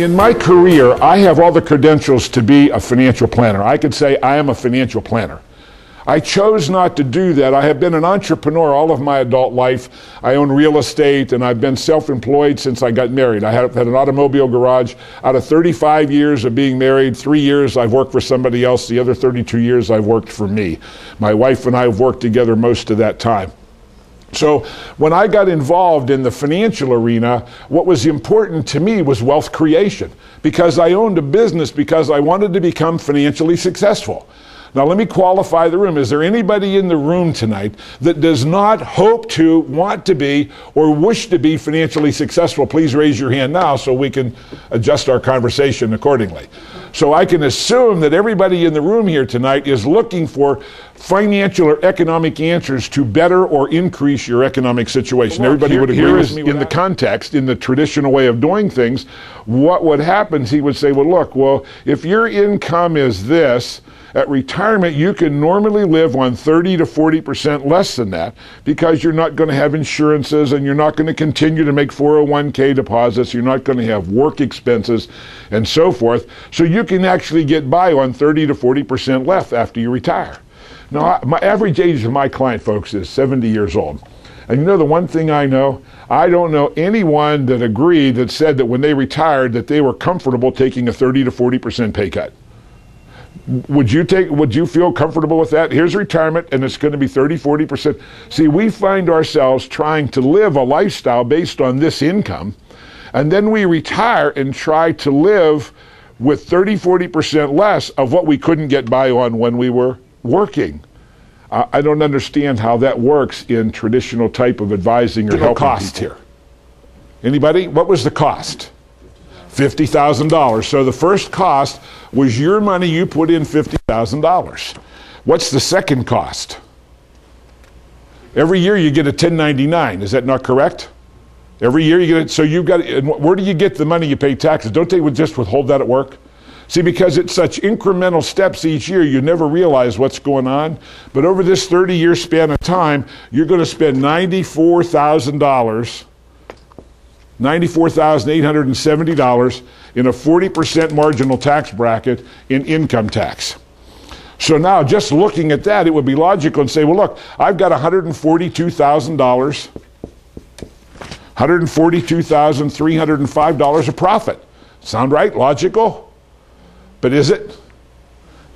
In my career, I have all the credentials to be a financial planner. I could say I am a financial planner. I chose not to do that. I have been an entrepreneur all of my adult life. I own real estate, and I've been self-employed since I got married. I had an automobile garage. Out of 35 years of being married, 3 years I've worked for somebody else. The other 32 years I've worked for me. My wife and I have worked together most of that time. So when I got involved in the financial arena, what was important to me was wealth creation, because I owned a business because I wanted to become financially successful. Now let me qualify the room. Is there anybody in the room tonight that does not hope to, want to be, or wish to be financially successful? Please raise your hand now so we can adjust our conversation accordingly. So I can assume that everybody in the room here tonight is looking for financial or economic answers to better or increase your economic situation. Well, everybody would agree with me in the context, in the traditional way of doing things. What would happen is he would say, well, if your income is this, at retirement, you can normally live on 30 to 40% less than that, because you're not going to have insurances, and you're not going to continue to make 401k deposits. You're not going to have work expenses and so forth. So you can actually get by on 30 to 40% left after you retire. Now, my average age of my client, folks, is 70 years old. And you know the one thing I know? I don't know anyone that agreed, that said that when they retired that they were comfortable taking a 30 to 40% pay cut. Would you feel comfortable with that? Here's retirement, and it's going to be 30, 40%. See, we find ourselves trying to live a lifestyle based on this income, and then we retire and try to live with 30, 40% less of what we couldn't get by on when we were working. I don't understand how that works in traditional type of advising or helping cost people. Here. Anybody? What was the cost? $50,000. So the first cost was your money. You put in $50,000. What's the second cost? Every year you get a 1099. Is that not correct? Every year you get it. So you've got. Where do you get the money you pay taxes? Don't they just withhold that at work? See, because it's such incremental steps each year, you never realize what's going on. But over this 30-year span of time, you're going to spend $94,870 in a 40% marginal tax bracket in income tax. So now, just looking at that, it would be logical and say, well, look, I've got $142,000, $142,305 of profit. Sound right? Logical? But is it?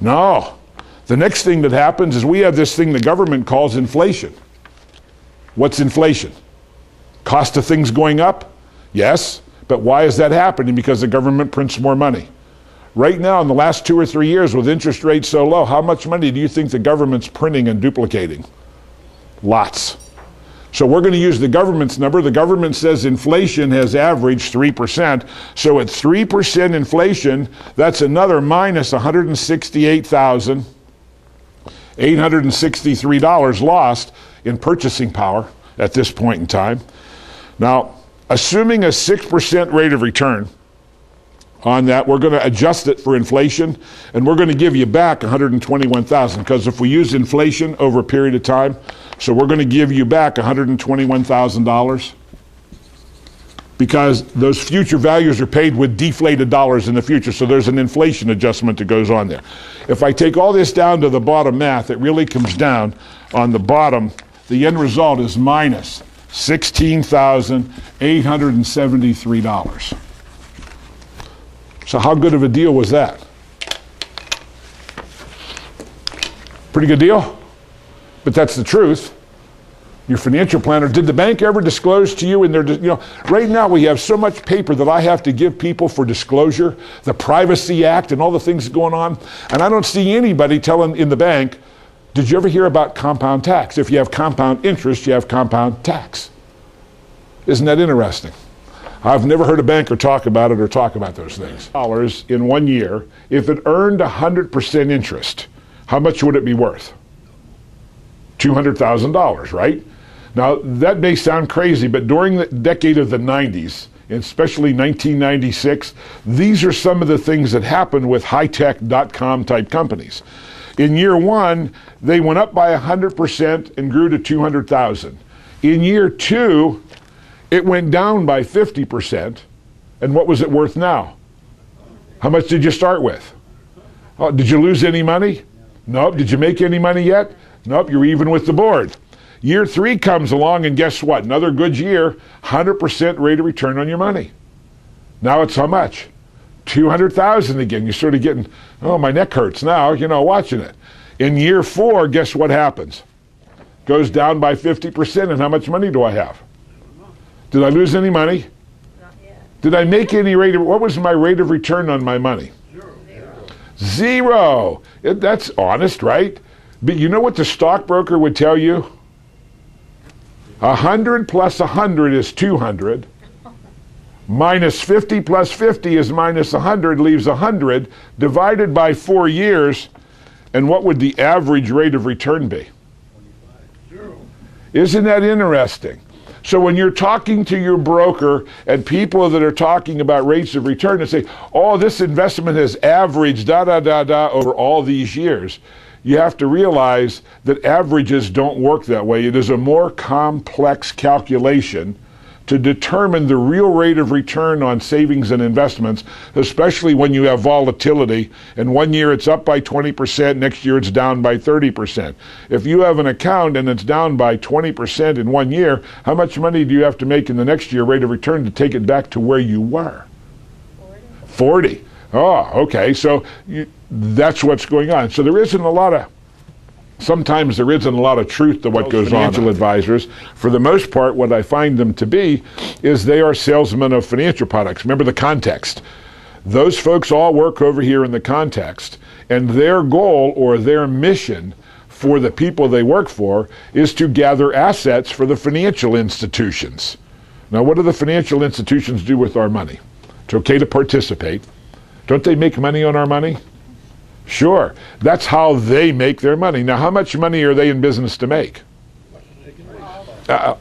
No. The next thing that happens is we have this thing the government calls inflation. What's inflation? Cost of things going up? Yes, but why is that happening? Because the government prints more money. Right now, in the last 2 or 3 years, with interest rates so low, how much money do you think the government's printing and duplicating? Lots. So we're going to use the government's number. The government says inflation has averaged 3%. So at 3% inflation, that's another minus $168,863 lost in purchasing power at this point in time. Now, assuming a 6% rate of return on that, we're going to adjust it for inflation, and we're going to give you back $121,000, because if we use inflation over a period of time, so we're going to give you back $121,000, because those future values are paid with deflated dollars in the future, so there's an inflation adjustment that goes on there. If I take all this down to the bottom math, it really comes down on the bottom. The end result is minus $16,873. So how good of a deal was that? Pretty good deal? But that's the truth. Your financial planner, did the bank ever disclose to you in their, right now we have so much paper that I have to give people for disclosure, the Privacy Act and all the things going on, and I don't see anybody telling in the bank, did you ever hear about compound tax? If you have compound interest, you have compound tax. Isn't that interesting? I've never heard a banker talk about it or talk about those things. Dollars in 1 year, if it earned 100% interest, how much would it be worth? $200,000, right? Now, that may sound crazy, but during the decade of the 90s, especially 1996, these are some of the things that happened with high-tech .com type companies. In year one, they went up by 100% and grew to 200,000. In year two, it went down by 50%, and what was it worth now? How much did you start with? Oh, did you lose any money? Nope. Did you make any money yet? Nope. You're even with the board. Year 3 comes along, and guess what? Another good year, 100% rate of return on your money. Now it's how much? 200,000 again. You're sort of getting, oh, my neck hurts now, watching it. In year 4, guess what happens? Goes down by 50%, and how much money do I have? Did I lose any money? Not yet. Did I make any what was my rate of return on my money? Zero. That's honest, right? But you know what the stockbroker would tell you? 100 plus 100 is 200. Minus 50 plus 50 is minus 100, leaves 100, divided by 4 years, and what would the average rate of return be? Isn't that interesting? So when you're talking to your broker and people that are talking about rates of return and say, oh, this investment has averaged over all these years, you have to realize that averages don't work that way. It is a more complex calculation to determine the real rate of return on savings and investments, especially when you have volatility, and one year it's up by 20%, next year it's down by 30%. If you have an account and it's down by 20% in 1 year, how much money do you have to make in the next year rate of return to take it back to where you were? 40. Oh, okay, so that's what's going on. So sometimes there isn't a lot of truth to what goes on. Financial advisors, for the most part, what I find them to be is they are salesmen of financial products. Remember the context. Those folks all work over here in the context, and their goal or their mission for the people they work for is to gather assets for the financial institutions. Now, what do the financial institutions do with our money? It's okay to participate. Don't they make money on our money? Sure. That's how they make their money. Now, how much money are they in business to make?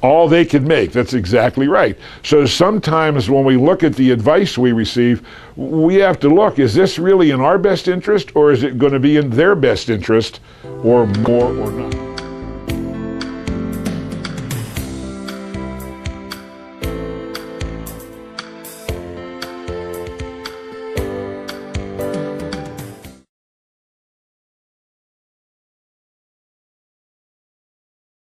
All they can make. That's exactly right. So sometimes when we look at the advice we receive, we have to look, is this really in our best interest, or is it going to be in their best interest, or more or not?